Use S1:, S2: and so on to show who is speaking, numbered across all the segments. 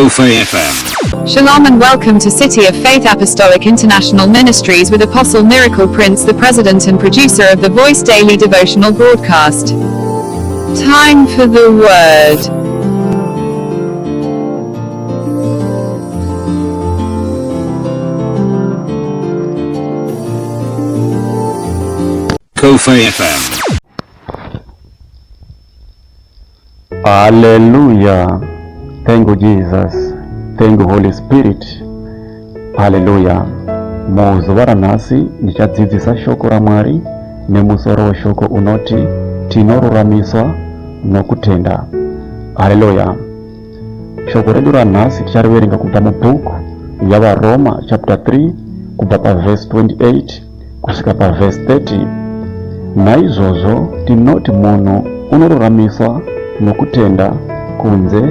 S1: Kofei FM.
S2: Shalom and welcome to City of Faith Apostolic International Ministries with Apostle Miracle Prince, the president and producer of the Voice Daily Devotional Broadcast. Time for the Word.
S1: Kofei FM.
S3: Hallelujah. Thank you, Jesus. Thank you, Holy Spirit. Hallelujah. Muzuvara nasi ndichadzidzisa shoko raMwari nemusoro weshoko unoti tinoruramiswa nokutenda. Hallelujah. Shoko redu ranhasi tichariverenga kubva mubhuku yavaroma chapter 3 kubva paverse 28 kusvika paverse 30. Naizvozvo tinoti munhu unoruramiswa nokutenda kunze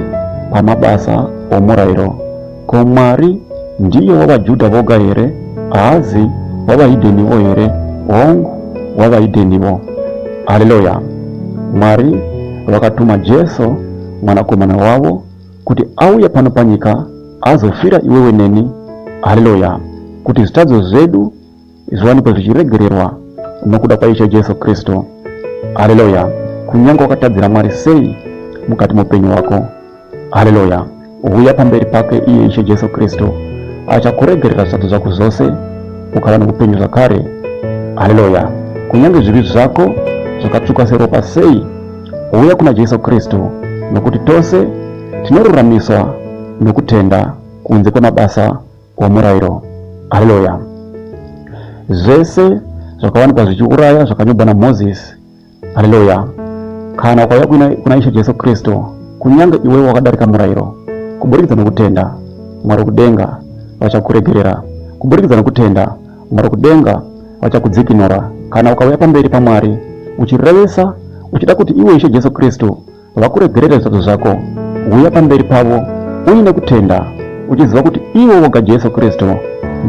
S3: pamabasa omurayiro. Ko Mwari ndiye wavaJudha voga here? Haazi wavaHedheniwo here? Hongu, wavaHedheniwo. Haleluya. Mwari vakatuma Jesu mwanakomana wavo kuti auye pano panyika azofira iwewe neni. Haleluya. Kuti zvitadzo zvedu zviwanikwe zvichiregererwa nokuda kwaIshe Jesu Kristu. Haleluya. Kunyange wakatadzira Mwari sei mukati muupenyu wako. Haleluya. Uya pamberi pake iye Ishe Jesu Kristu achakuregerera zvitadzo zvako zvose ukava noupenyu zvakare. Haleluya. Kunyange zvivi zvako zvakatsvuka seropa sei, uya kuna Jesu Kristu, nokuti tose tinoruramiswa nokutenda kunze kwemabasa omurayiro. Haleluya. Zvese zvakawanikwa zvichiuraya zvakanyogwa naMozisi. Haleluya. Kana ukauya kuna Ishe Jesu Kristu, kunyange iwewe wakadarika murayiro, kuburikidza nokutenda Mwari kudenga vachakuregerera. Kuburikidza nokutenda Mwari kudenga vachakudzikinura. Kana ukauya pamberi paMwari uchirevesa uchida kuti iwe Ishe Jesu Kristu vakuregerere zvitadzo zvako, uya pamberi pavo uine kutenda uchiziva kuti iwe woga Jesu Kristu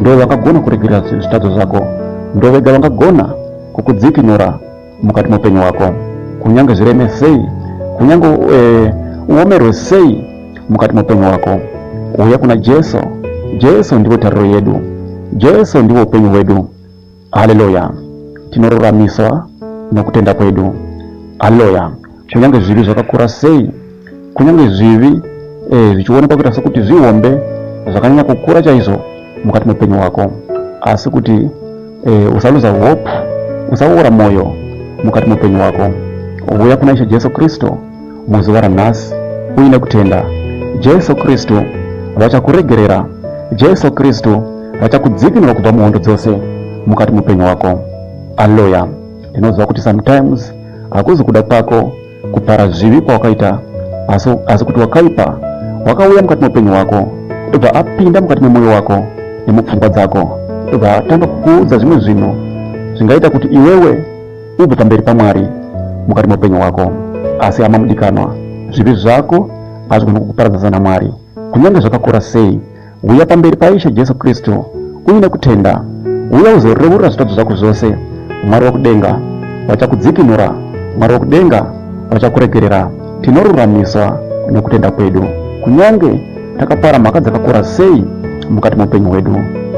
S3: ndo vakagona kuregerera zvitadzo zvako, ndo vega vangagona kukudzikinura mukati muupenyu wako. Kunyange zvireme sei, kunyange uomerwe sei mukati muupenyu wako, uya kuna Jesu. Jesu ndiwo tariro yedu, Jesu ndiwo upenyu hwedu. Haleluya. Tinoruramiswa nokutenda kwedu. Haleluya. Kunyange zvivi zvakakura sei, kunyange zvivi zvichionekwa kuita sekuti zvihombe zvakanyanya kukura chaizvo mukati muupenyu wako, asi kuti usaluza hope, usaora moyo mukati muupenyu wako. Uya kuna Ishe Jesu Kristu muzuva ranhasi uine kutenda. Jesu Kristu vachakuregerera. Jesu Kristu vachakudzikinura kubva muhondo dzose mukati muupenyu wako. Haleluya. Ndinoziva kuti sometimes hakuzi kuda kwako kupara zvivi kwawakaita, asi kuti wakaipa wakauya mukati muupenyu wako, ndobva apinda mukati memwoyo wako nemupfungwa dzako, ndobva atanga kukuudza zvimwe zvinhu zvingaita kuti iwewe ubve pamberi paMwari mukati muupenyu wako. Asi hama mudikanwa, zvivi zvako hazvigona kukuparadza naMwari. Kunyange zvakakura sei, uya pamberi paIshe Jesu Kristu uine kutenda, uya uzoreurura zvitadzo zvako zvose. Mwari wakudenga vachakudzikinura, Mwari wakudenga vachakuregerera. Tinoruramiswa nokutenda kwedu. Kunyange takapara mhaka dzakakura sei mukati muupenyu hwedu,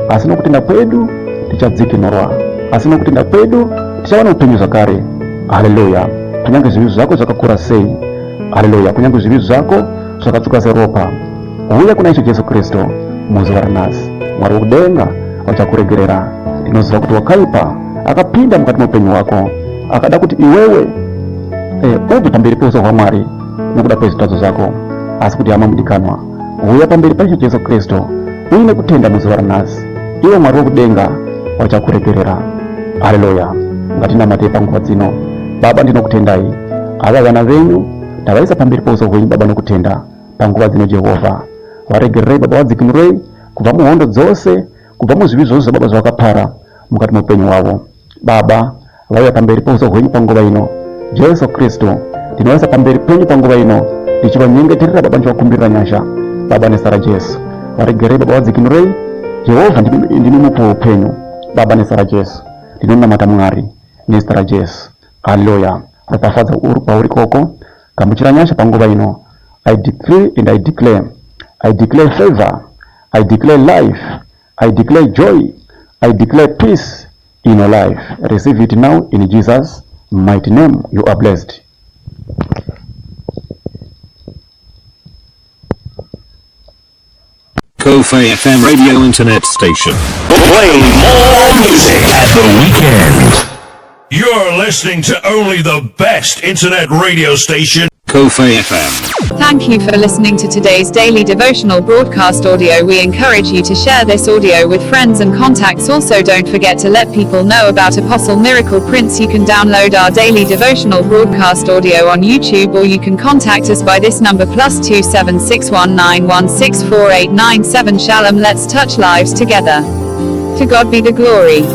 S3: asi nokutenda kwedu tichadzikinurwa, asi nokutenda kwedu tichawana upenyu zvakare. Haleluya. Kunyange zvivi zvako zvakakura sei, haleluya, kunyange zvivi zvako zvakatsvuka seropa, uya kuna Ishe Jesu Kristu muzuva ranhasi. Mwari wakudenga vachakuregerera. Ndinoziva kuti wakaipa akapinda mukati muupenyu wako, akada kuti iwewe ubve pamberi peuso hwaMwari nokuda kwezvitadzo zvako, asi kuti hama mudikanwa, uya pamberi paIshe Jesu Kristu uine kutenda muzuva ranhasi, iwe Mwari wakudenga vachakuregerera. Haleluya. Ngatinamate panguva dzino. Baba, ndinokutendai ava vana venyu ndavaisa pamberi peuso hwenyu Baba nokutenda panguva dzino. Jehovha, varegererei Baba, vadzikinurei kubva muhondo dzose, kubva muzvivi zvose Baba zvavakapara mukati muupenyu wavo. Baba, vauya pamberi peuso hwenyu panguva ino. Jesu Kristu, ndinovaisa pamberi penyu panguva ino, ndichivanyengeterera Baba, ndichivakumbirira nyasha Baba nezita raJesu. Varegererei Baba, vadzikinurei. Jehovha, ndimi mupo weupenyu Baba, nezita raJesu ndinonamata Mwari nezita raJesu. Haleluya. Ropafadza uri pauri koko, gamuchira nyasha panguva ino. I decree and I declare I declare favor. I declare life. I declare joy. I declare peace in your life. Receive it now in Jesus' mighty name. You are blessed.
S1: Kofi FM radio internet station.
S4: Playing more music at the weekend.
S5: You're listening to only the best internet radio station.
S1: Kofi FM.
S2: Thank you for listening to today's daily devotional broadcast audio. We encourage you to share this audio with friends and contacts. Also, don't forget to let people know about Apostle Miracle Prince. You can download our daily devotional broadcast audio on YouTube, or you can contact us by this number +27619164897. Shalom. Let's touch lives together. To God be the glory.